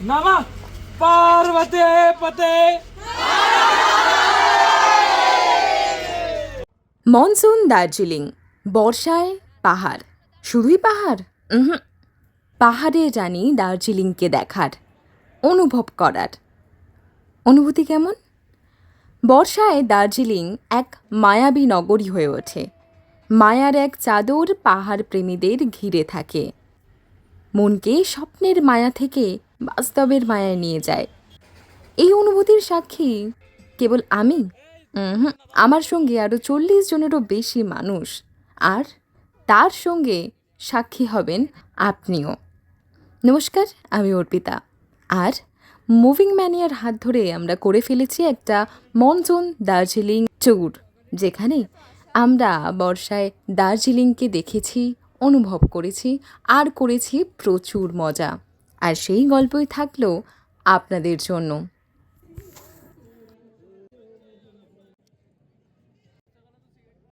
नमः पार्वती पते। মনসুন দার্জিলিং, বর্ষায় পাহাড়, শুধুই পাহাড়? পাহাড়ে জানি দার্জিলিংকে দেখার, অনুভব করার। অনুভূতি কেমন? বর্ষায় দার্জিলিং এক মায়াবী নগরী হয়ে ওঠে। মায়ার এক চাদর পাহাড় প্রেমীদের ঘিরে থাকে, মনকে স্বপ্নের মায়া থেকে বাস্তবের মায়ায় নিয়ে যায়। এই অনুভূতির সাক্ষী কেবল আমি? আমার সঙ্গে আরও 40 জনেরও বেশি মানুষ, আর তার সঙ্গে সাক্ষী হবেন আপনিও। নমস্কার, আমি অর্পিতা। আর মুভিং ম্যানিয়ার হাত ধরে আমরা করে ফেলেছি একটা মনসুন দার্জিলিং ট্যুর, যেখানে আমরা বর্ষায় দার্জিলিংকে দেখেছি, অনুভব করেছি আর করেছি প্রচুর মজা। আর সেই গল্পই থাকলো আপনাদের জন্য।